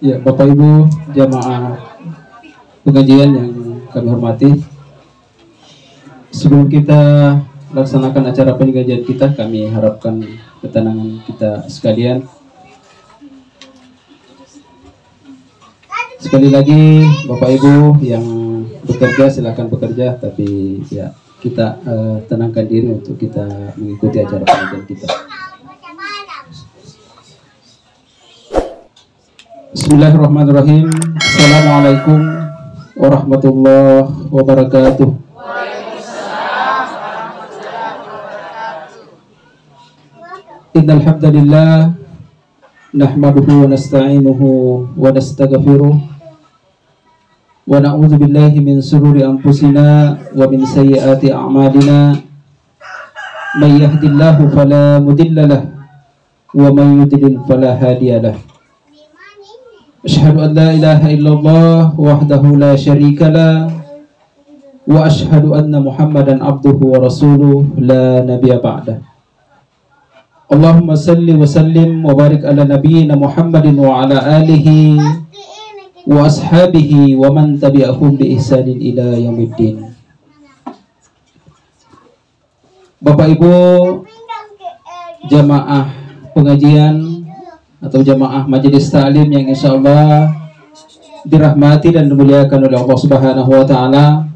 Ya, Bapak Ibu jamaah pengajian yang kami hormati, sebelum kita laksanakan acara pengajian kita, kami harapkan ketenangan kita sekalian. Sekali lagi, Bapak Ibu yang bekerja silakan bekerja, tapi ya kita tenangkan diri untuk kita mengikuti acara pengajian kita. Bismillahirrahmanirrahim. Assalamualaikum warahmatullahi wabarakatuh. Innal hamdalillah nahmaduhu wa nasta'inuhu wa nastaghfiruh wa na'udzu billahi min shururi anfusina wa min sayyiati a'malina. May yahdihillahu fala mudilla lahu wa may yudlil fala hadiya lahu. Asyhadu an la ilaha illallah wahdahu la syarika lah wa asyhadu anna Muhammadan abduhu wa rasuluh la nabiyya ba'dah. Allahumma salli wa sallim wa barik ala nabiyyina Muhammadin wa ala alihi wa ashabihi wa man tabi'ahum bi ihsanin ila yaumiddin. Bapak Ibu jamaah pengajian atau jamaah majelis ta'lim yang insyaallah dirahmati dan dimuliakan oleh Allah Subhanahu wa taala.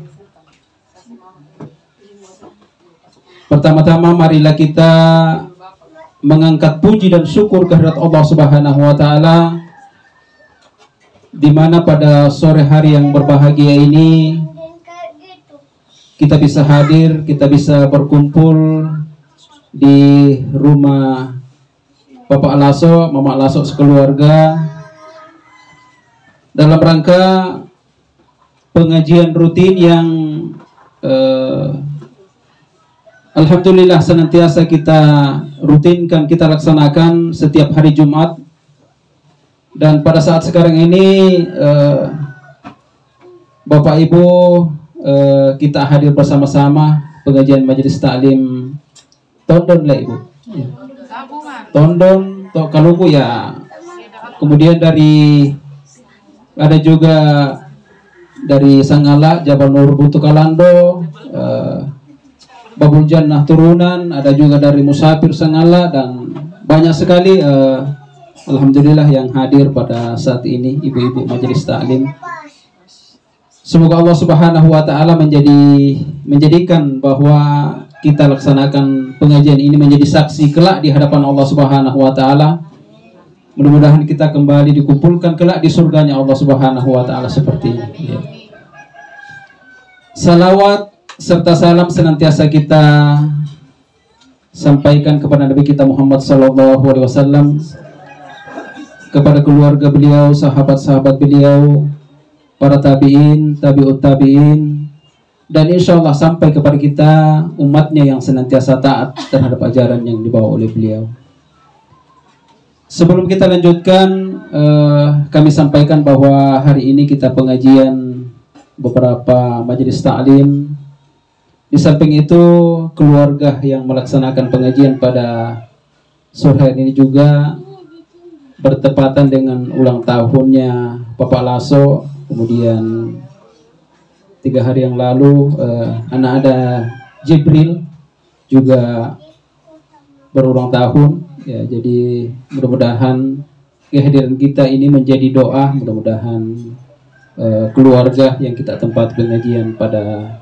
Pertama-tama marilah kita mengangkat puji dan syukur kehadirat Allah Subhanahu wa taala, di mana pada sore hari yang berbahagia ini kita bisa hadir, kita bisa berkumpul di rumah Bapak Lasso, Mama Lasso sekeluarga dalam rangka pengajian rutin yang alhamdulillah senantiasa kita rutinkan, kita laksanakan setiap hari Jumat. Dan pada saat sekarang ini Bapak Ibu kita hadir bersama-sama pengajian majelis taklim Tondon lah Ibu ya. Tondon, Kaluku ya. Kemudian ada juga dari Sangala, Jabal Nur Butu Kalando, Babul Jannah Turunan, ada juga dari Musafir Sangala, dan banyak sekali alhamdulillah yang hadir pada saat ini ibu-ibu majelis taklim. Semoga Allah Subhanahu wa taala menjadikan bahwa kita laksanakan pengajian ini menjadi saksi kelak di hadapan Allah Subhanahu wa taala. Mudah-mudahan kita kembali dikumpulkan kelak di surganya Allah Subhanahu wa taala seperti ini. Ya. Salawat serta salam senantiasa kita sampaikan kepada Nabi kita Muhammad sallallahu alaihi wasallam, kepada keluarga beliau, sahabat-sahabat beliau, para tabi'in, tabi'ut tabi'in, dan insya Allah sampai kepada kita umatnya yang senantiasa taat terhadap ajaran yang dibawa oleh beliau. Sebelum kita lanjutkan, kami sampaikan bahwa hari ini kita pengajian beberapa majelis taklim. Di samping itu keluarga yang melaksanakan pengajian pada sore hari ini juga bertepatan dengan ulang tahunnya Bapak Lasso. Kemudian 3 hari yang lalu anak ada Jibril juga berulang tahun ya. Jadi mudah-mudahan kehadiran kita ini menjadi doa, mudah-mudahan keluarga yang kita tempat pengajian pada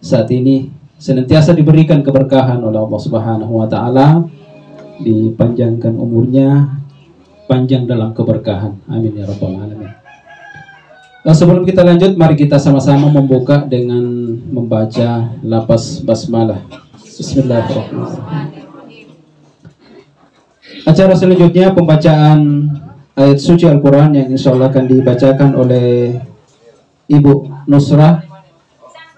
saat ini senantiasa diberikan keberkahan oleh Allah Subhanahu wa taala, dipanjangkan umurnya, panjang dalam keberkahan. Amin ya rabbal alamin. Sebelum kita lanjut, mari kita sama-sama membuka dengan membaca lafaz basmalah. Bismillahirrahmanirrahim. Acara selanjutnya pembacaan ayat suci Al-Quran yang insya Allah akan dibacakan oleh Ibu Nusrah.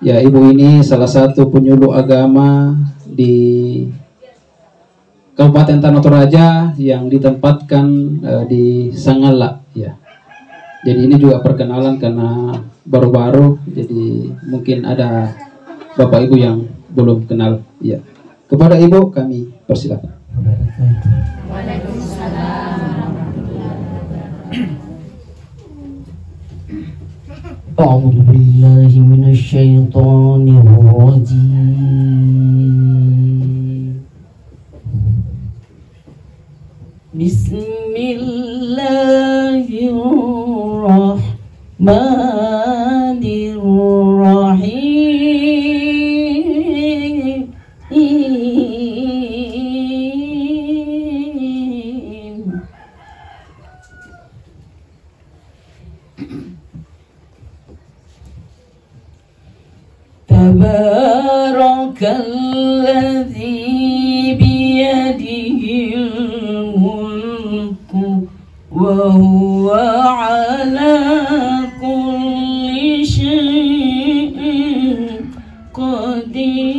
Ya, ibu ini salah satu penyuluh agama di Kabupaten Tanah Toraja yang ditempatkan di Sangala ya. Jadi ini juga perkenalan karena baru-baru, jadi mungkin ada Bapak Ibu yang belum kenal ya. Kepada Ibu kami persilakan. أعوذ بالله من الشيطان الرجيم بسم الله الرحمن الرحيم تبارك الذي بيده الملك وهو على كل شيء قدير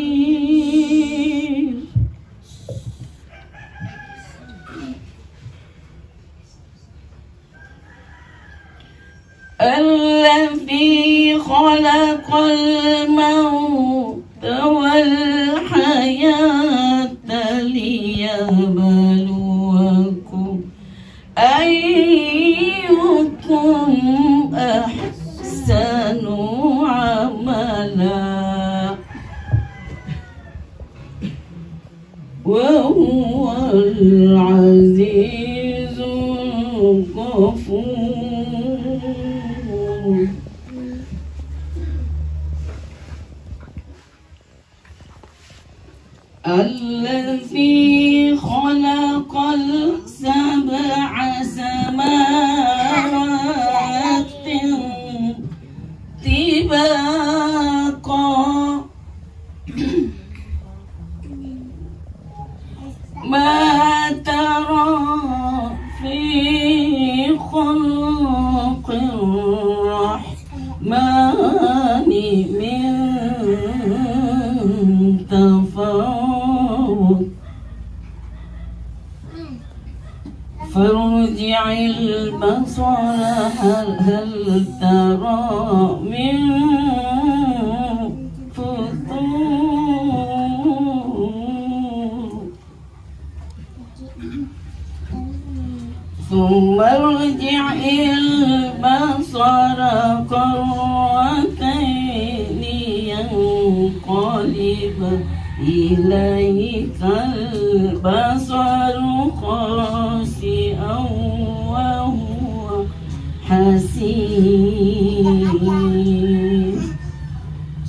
الذي خلق الموت والحياة ليبلوكم أيكم أحسن عملا وهو العزيز الغفور الذي خلق السبع سماوات طباقا ما ترى في خلق الرحمن من تفاوت فارجع البصر هل ترى من فطور ثم ارجع البصر كرتين ينقلب إليك البصر خاسئا وهو حسير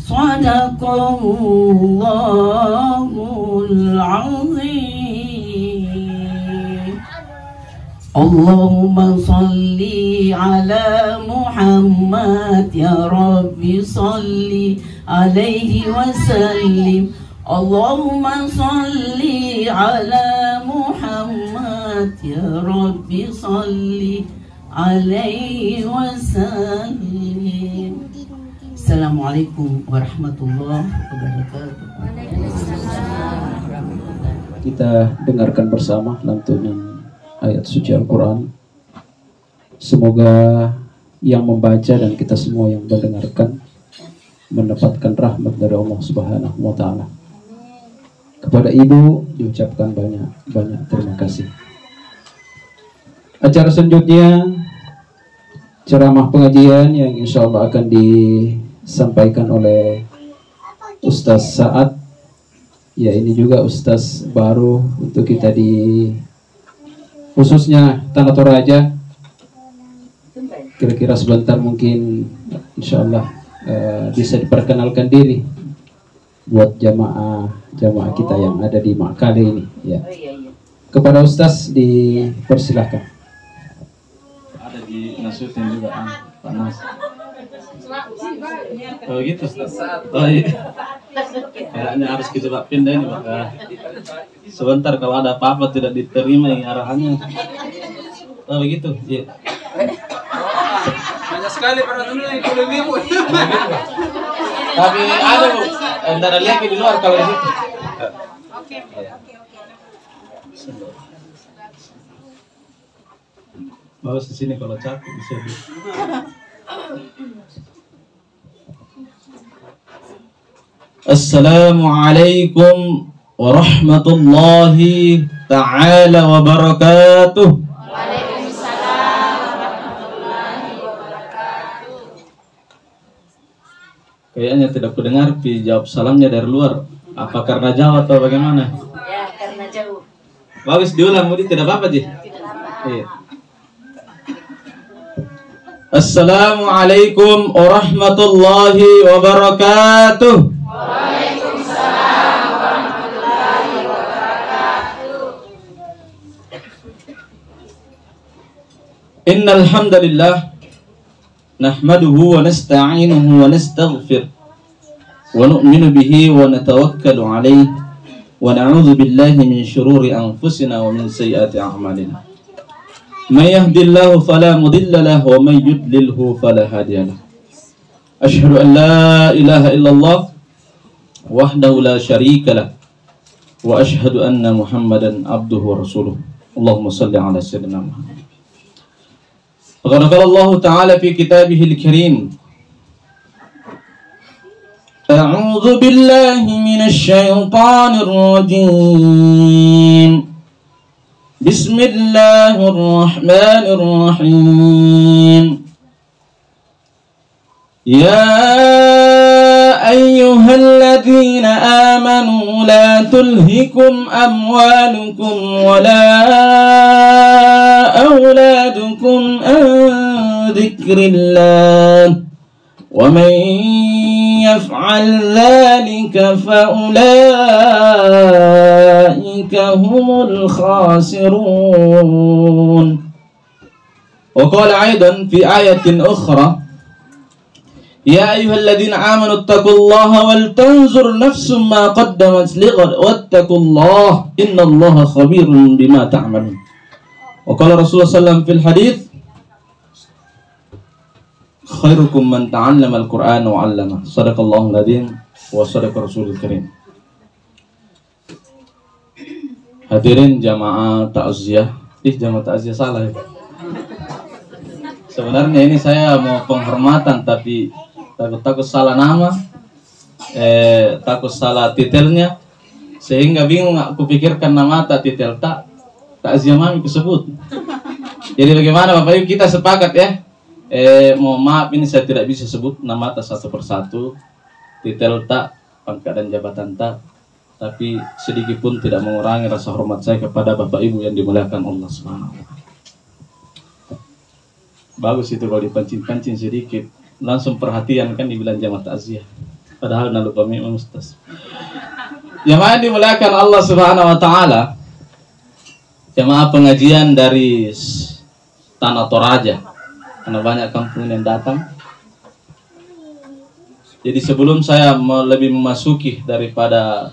صدق الله العظيم. اللهم صل على محمد يا رب صل عليه وسلم. اللهم صل على محمد يا رب صل عليه وسلم. Assalamualaikum warahmatullahi wabarakatuh. Kita dengarkan bersama lantunan ayat suci Al-Quran. Semoga yang membaca dan kita semua yang mendengarkan mendapatkan rahmat dari Allah Subhanahu wa Ta'ala. Kepada Ibu diucapkan banyak terima kasih. Acara selanjutnya ceramah pengajian yang insya Allah akan disampaikan oleh Ustaz Sa'ad. Ya, ini juga Ustaz baru untuk kita di khususnya Tanah Toraja. Kira-kira sebentar mungkin insya Allah bisa diperkenalkan diri buat jamaah kita yang ada di Makale ini. Ya. Kepada Ustaz dipersilahkan. Ada di Nasutin juga Pak Nas. Oh gitu Ustaz. Oh iya. Kayaknya harus kita pindah ini Pak. Sebentar kalau ada apa-apa tidak diterima yang arahannya. Oh begitu. Iya. Banyak sekali para teman yang kulit ibu. Tapi ada Bu, antara lihat di luar kalau di situ. Oke. Bagus di sini kalau capek bisa Bu. Assalamualaikum warahmatullahi ta'ala wabarakatuh. Waalaikumsalam warahmatullahi wabarakatuh. Kayaknya tidak kudengar pi jawab salamnya dari luar. Apa karena jauh atau bagaimana? Ya, karena jauh. Bagus diulang, Budi, tidak apa-apa, Ji. Tidak apa. Iya. Assalamualaikum warahmatullahi wabarakatuh. Waalaikumsalam warahmatullahi wabarakatuh. Innal hamdalillah nahmaduhu wa nasta'inuhu wa nastaghfir wa nu'minu bihi wa natawakkalu alayhi wa na'udzu billahi min shururi anfusina wa min sayyiati a'malina. من يهد الله فلا مضل له ومن يضلله فلا هادي له أشهد أن لا إله إلا الله وحده لا شريك له وأشهد أن محمدا عبده ورسوله اللهم صل على سيدنا محمد فقد قال الله تعالى في كتابه الكريم أعوذ بالله من الشيطان الرجيم بسم الله الرحمن الرحيم يا أيها الذين آمنوا لا تلهكم أموالكم ولا أولادكم عن ذكر الله ومن يفعل ذلك فأولئك هم الخاسرون وقال أيضا في آية أخرى يا أيها الذين آمنوا اتقوا الله ولتنظر نفس ما قدمت لغد واتقوا الله إن الله خبير بما تعملون وقال رسول الله صلى الله عليه وسلم في الحديث khairukum man ta'allama al-Qur'an wa 'allama. Shadaqallahul adzim wa shadaqa rasulul karim. Hadirin jamaah takziah. Jamaah takziah salah ya. Sebenarnya ini saya mau penghormatan tapi takut salah nama. Takut salah titelnya sehingga bingung aku pikirkan nama tak titel takziah mami tersebut. Jadi bagaimana Bapak Ibu kita sepakat ya? Mohon maaf ini saya tidak bisa sebut nama tak satu persatu, titel tak, pangkat dan jabatan tak, tapi sedikit pun tidak mengurangi rasa hormat saya kepada Bapak Ibu yang dimuliakan Allah Subhanahu wa Ta'ala. Bagus itu kalau dipancing-pancing sedikit, langsung perhatian kan dibilang jamaah takziah. Padahal nak lupa memang ustaz. Jamaah dimuliakan Allah Subhanahu wa Ta'ala, jamaah pengajian dari Tanah Toraja. Karena banyak kampung yang datang. Jadi sebelum saya lebih memasuki daripada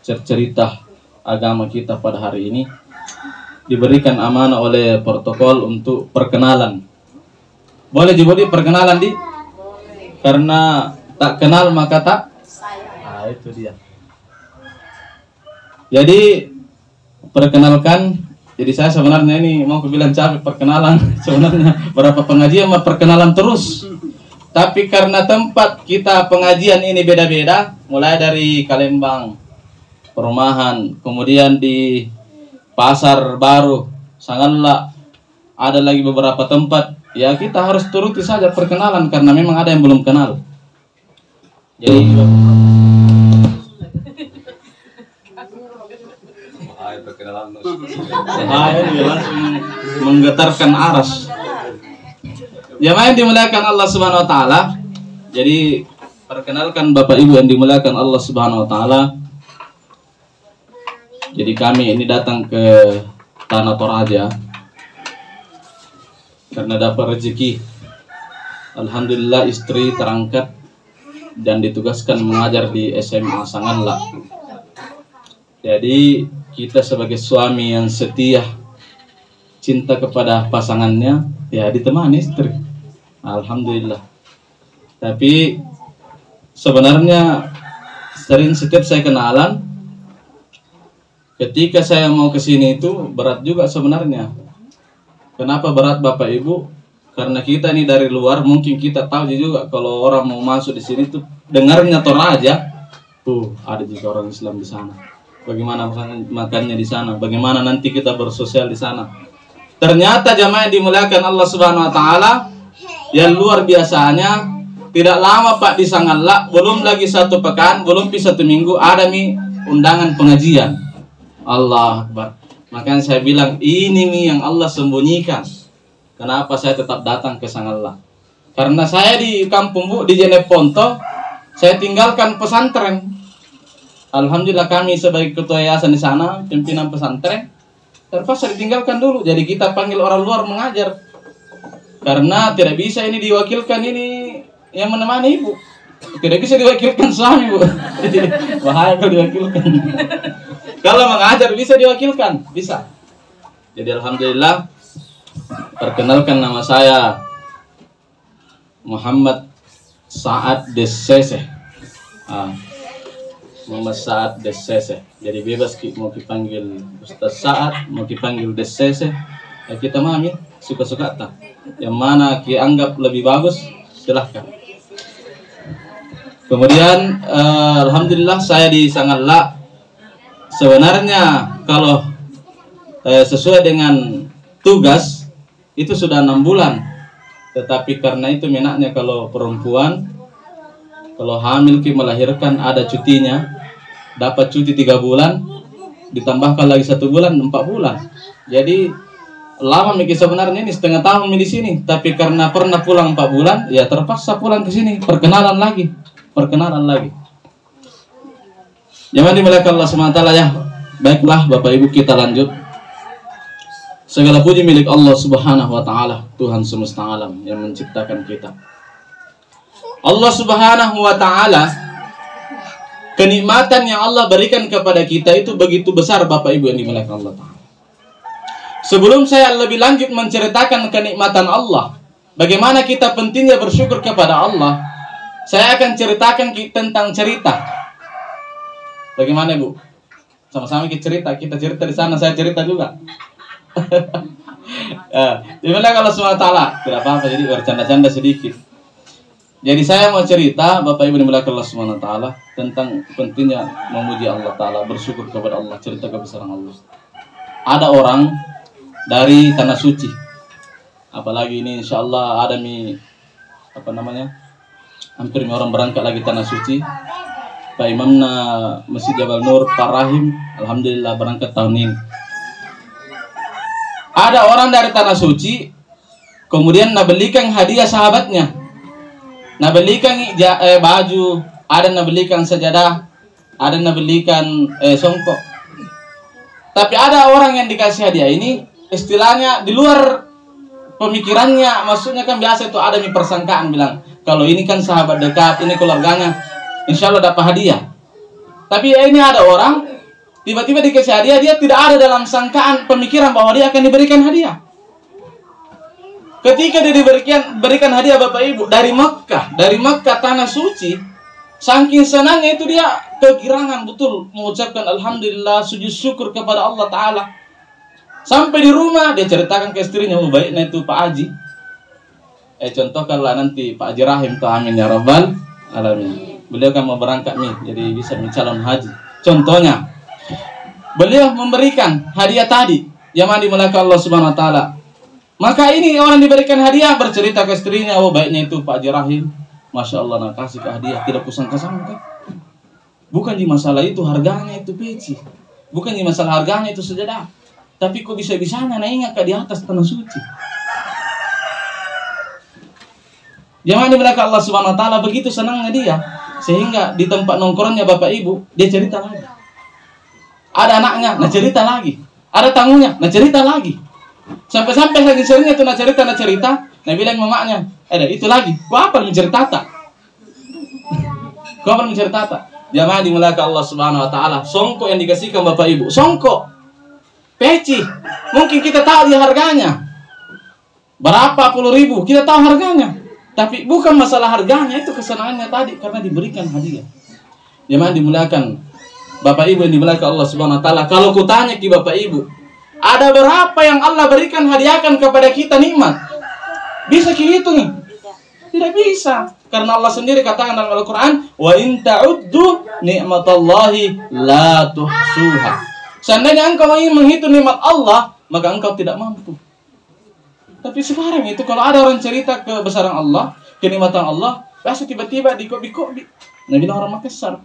cerita agama kita pada hari ini, diberikan amanah oleh protokol untuk perkenalan. Boleh Jibodi perkenalan di? Karena tak kenal maka tak? Ah, itu dia. Jadi perkenalkan. Jadi saya sebenarnya ini mau bilang capek perkenalan. Sebenarnya berapa pengajian mau perkenalan terus. Tapi karena tempat kita pengajian ini beda-beda, mulai dari Kalembang, Perumahan, kemudian di Pasar Baru, Sanganla, ada lagi beberapa tempat. Ya kita harus turuti saja perkenalan karena memang ada yang belum kenal. Jadi langsung menggetarkan aras. Jamaah yang dimuliakan Allah Subhanahu wa Ta'ala. Jadi perkenalkan Bapak Ibu yang dimuliakan Allah Subhanahu wa Ta'ala. Jadi kami ini datang ke Tanah Toraja karena dapat rezeki. Alhamdulillah istri terangkat dan ditugaskan mengajar di SMA Sanganla. Jadi kita sebagai suami yang setia, cinta kepada pasangannya, ya ditemani istri. Alhamdulillah. Tapi sebenarnya setiap saya kenalan, ketika saya mau ke sini itu berat juga sebenarnya. Kenapa berat Bapak Ibu? Karena kita ini dari luar, mungkin kita tahu juga kalau orang mau masuk di sini tuh dengarnya Toraja, Ada juga orang Islam di sana. Bagaimana makannya di sana? Bagaimana nanti kita bersosial di sana? Ternyata jamaah dimuliakan Allah Subhanahu wa taala, yang luar biasanya tidak lama Pak di Sangalak, belum lagi 1 pekan, belum 1 minggu ada undangan pengajian. Allah Akbar. Makanya saya bilang ini yang Allah sembunyikan. Kenapa saya tetap datang ke Sangalak? Karena saya di kampung Bu di Jeneponto, saya tinggalkan pesantren. Alhamdulillah kami sebagai ketua yayasan di sana, pimpinan pesantren, terpaksa ditinggalkan dulu. Jadi kita panggil orang luar mengajar. Karena tidak bisa ini diwakilkan ini yang menemani ibu. Tidak bisa diwakilkan suami, Bu. Bahaya kalau diwakilkan. Kalau mengajar bisa diwakilkan, bisa. Jadi alhamdulillah, perkenalkan nama saya Muhammad Saad Desese. Muhammad Saad Desese. Jadi bebas mau dipanggil Ustaz Saad, mau dipanggil Desese. Ya kita mami suka-suka tak. Yang mana kita anggap lebih bagus, silahkan. Kemudian alhamdulillah saya di Sangalak. Sebenarnya kalau sesuai dengan tugas itu sudah 6 bulan. Tetapi karena itu minatnya kalau perempuan, kalau hamil melahirkan ada cutinya. Dapat cuti 3 bulan, ditambahkan lagi 1 bulan, 4 bulan. Jadi lama mikir sebenarnya ini setengah tahun di sini. Tapi karena pernah pulang 4 bulan, ya terpaksa pulang ke sini. Perkenalan lagi. Jangan dimuliakan Allah SWT ya. Baiklah Bapak Ibu, kita lanjut. Segala puji milik Allah Subhanahu wa taala, Tuhan semesta alam yang menciptakan kita. Allah Subhanahu wa taala, kenikmatan yang Allah berikan kepada kita itu begitu besar Bapak Ibu yang dimuliakan Allah taala. Sebelum saya lebih lanjut menceritakan kenikmatan Allah, bagaimana kita pentingnya bersyukur kepada Allah, saya akan ceritakan tentang cerita. Bagaimana Bu? Sama-sama kita cerita di sana, saya cerita juga. Dimana kalau SWT tidak apa-apa, jadi bercanda-canda sedikit. Jadi saya mau cerita Bapak Ibu dimuliakan Allah SWT tentang pentingnya memuji Allah Ta'ala, bersyukur kepada Allah, cerita kebesaran Allah. Ada orang dari Tanah Suci, apalagi ini insya Allah ada hampir orang berangkat lagi Tanah Suci. Pak Imamna Masjid Jabal Nur Pak Rahim, alhamdulillah berangkat tahun ini. Ada orang dari Tanah Suci, kemudian belikan hadiah sahabatnya. Belikan baju, ada belikan sajadah, ada belikan songkok. Tapi ada orang yang dikasih hadiah ini, istilahnya di luar pemikirannya, maksudnya kan biasa itu ada persangkaan bilang, kalau ini kan sahabat dekat, ini keluarganya, insya Allah dapat hadiah. Tapi ini ada orang tiba-tiba dikasih hadiah, dia tidak ada dalam sangkaan pemikiran bahwa dia akan diberikan hadiah. Ketika dia diberikan hadiah Bapak Ibu dari Makkah Tanah Suci, saking senangnya itu dia kegirangan betul mengucapkan alhamdulillah, sujud syukur kepada Allah Ta'ala. Sampai di rumah dia ceritakan ke istrinya, baiknya itu Pak Haji. Contohkanlah nanti Pak Haji Rahim, amin ya rabbal alamin. Beliau kan mau berangkat nih, jadi bisa calon haji. Contohnya, beliau memberikan hadiah tadi, yang dimuliakan Allah Subhanahu wa taala. Maka ini orang diberikan hadiah bercerita ke istrinya, baiknya itu Pak Haji Rahim, Masya Allah, kasih ke hadiah, tidak kusangka-sangka. Bukan di masalah itu harganya itu peci, bukan di masalah harganya itu sajadah, tapi kok bisa-bisanya ingat ke di atas Tanah Suci. Jangan dimuliakan Allah Subhanahu wa taala, begitu senangnya dia, sehingga di tempat nongkrongnya Bapak Ibu, dia cerita lagi. Ada anaknya, cerita lagi. Ada tamunya, cerita lagi. Sampai-sampai lagi seringnya itu cerita, bilang mamaknya, itu lagi. Kau apa mencerita tak? Jamaah dimuliakan Allah Subhanahu wa taala, songkok yang dikasihkan Bapak Ibu, songkok, peci, mungkin kita tahu dia harganya berapa puluh ribu, kita tahu harganya. Tapi bukan masalah harganya, itu kesenangannya tadi karena diberikan hadiah. Jamaah dimuliakan Bapak Ibu yang dimuliakan Allah Subhanahu wa taala, kalau kutanya ke Bapak Ibu, ada berapa yang Allah berikan hadiahkan kepada kita nikmat? Bisa hitung? Tidak bisa. Karena Allah sendiri katakan dalam Al-Quran, wa in ta'uddu ni'matallahi la tuhsuha. Seandainya engkau ingin menghitung nikmat Allah, maka engkau tidak mampu. Tapi sekarang itu kalau ada orang cerita kebesaran Allah, kenikmatan Allah, biasa tiba-tiba dikobi-kobi. Nabi orang Makassar.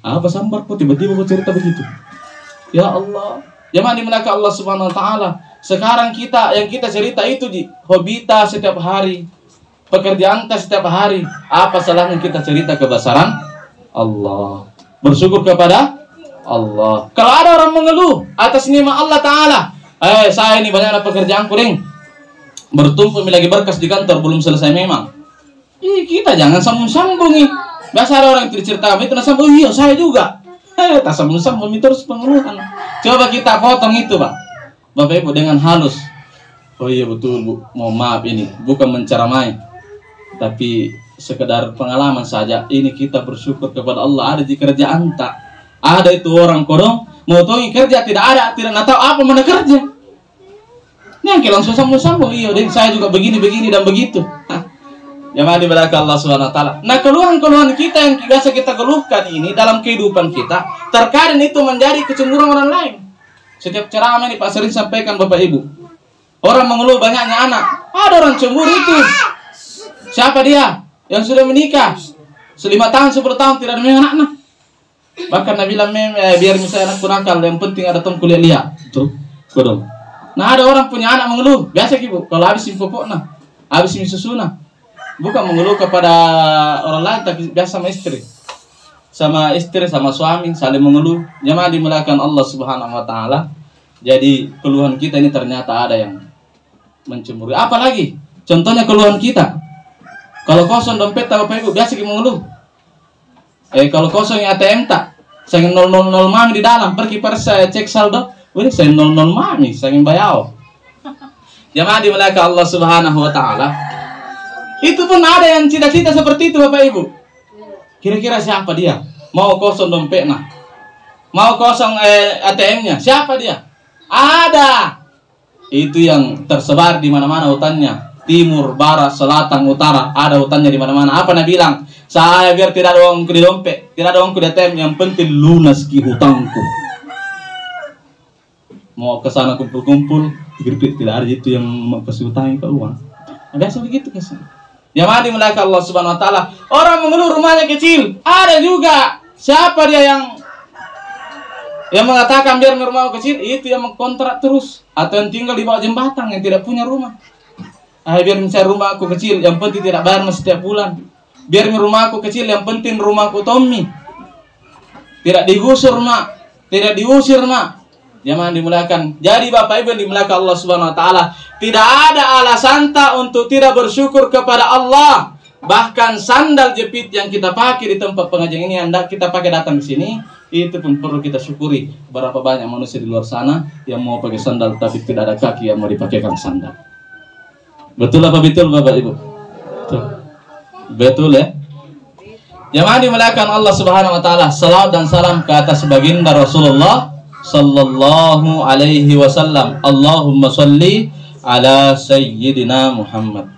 Apa sambar kok tiba-tiba kok cerita begitu? Ya Allah. Jemaah dimulaka Allah Subhanahu wa taala. Sekarang yang kita cerita itu di hobita setiap hari. Pekerjaan kita setiap hari. Apa salahnya kita cerita kebesaran Allah? Bersyukur kepada Allah. Kalau ada orang mengeluh atas nikmat Allah Ta'ala, saya ini banyak pekerjaan kuring, bertumpuk lagi berkas di kantor belum selesai memang. Kita jangan sambung-sambungi. Biasa ada orang yang cerita itu sambung, iya saya juga. Tak sambung-sambung itu terus pengeluhan. Coba kita potong itu, Pak. Bapak Ibu dengan halus. Oh iya betul Bu, mohon maaf ini bukan menceramai, tapi sekedar pengalaman saja. Ini kita bersyukur kepada Allah ada di kerjaan tak. Ada itu orang kodong mau tahu kerja tidak ada, tidak tahu apa mana kerja. Nyangki langsung sambung-sambung. Iya deh, saya juga begini dan begitu. Jemaah di belakang Allah Subhanahu wa taala. Nah, keluhan-keluhan kita yang biasa kita keluhkan ini dalam kehidupan kita, terkadang itu menjadi kecemburuan orang lain. Setiap ceramah ini Pak sering sampaikan Bapak Ibu. Orang mengeluh banyaknya anak. Ada orang cemburu itu. Siapa dia? Yang sudah menikah 5 tahun, 10 tahun tidak ada anak-anak. Bahkan Nabi bilang biar misalnya anakku nakal, yang penting ada tom kuliah lihat. Tuh, kodong. Nah, ada orang punya anak mengeluh. Biasa Ibu, kalau habis popokna, habis susuna. Bukan mengeluh kepada orang lain, tapi biasa sama istri. Sama suami saling mengeluh. Jemaah dimuliakan Allah Subhanahu wa taala. Jadi keluhan kita ini ternyata ada yang mencemburu. Apalagi contohnya keluhan kita. Kalau kosong dompet Bapak Ibu biasa kita mengeluh. Kalau kosong ATM tak, saya 000 mami di dalam, pergi saya cek saldo, wih saya 000 mami, saya bayar. Jemaah dimuliakan Allah Subhanahu wa taala. Itu pun ada yang cita-cita seperti itu Bapak Ibu. Kira-kira siapa dia? Mau kosong dompetnya, mau kosong ATM-nya, siapa dia? Ada. Itu yang tersebar di mana-mana hutannya. Timur, barat, selatan, utara, ada hutannya di mana-mana. Apa Nabi bilang? Saya biar tidak ada uangku di dompet, tidak ada uangku di ATM, yang penting lunas ki hutangku. Mau ke sana kumpul-kumpul, tidak ada itu yang kasih hutang ke uang. Nah, biasa begitu kesan. Jemaah dimuliakan Allah Subhanahu wa taala. Orang mengeluh rumahnya kecil, ada juga. Siapa dia yang mengatakan biar rumah kecil? Itu yang mengkontrak terus, atau yang tinggal di bawah jembatan yang tidak punya rumah. Biar misalnya rumahku kecil, yang penting tidak bayar setiap bulan. Biar rumahku kecil, yang penting rumahku Tommy. Tidak digusur mak, tidak diusir mak. Jemaah dimuliakan. Jadi Bapak Ibu yang dimuliakan Allah Subhanahu wa taala, tidak ada alasan tak untuk tidak bersyukur kepada Allah. Bahkan sandal jepit yang kita pakai di tempat pengajian ini, hendak kita pakai datang ke sini, itu pun perlu kita syukuri. Berapa banyak manusia di luar sana yang mau pakai sandal tapi tidak ada kaki yang mau dipakaikan sandal. Betul apa betul Bapak Ibu? Betul. Betul ya? Jemaah dimuliakan Allah Subhanahu wa taala. Salawat dan salam ke atas baginda Rasulullah sallallahu alaihi wasallam. Allahumma shalli ala sayyidina Muhammad.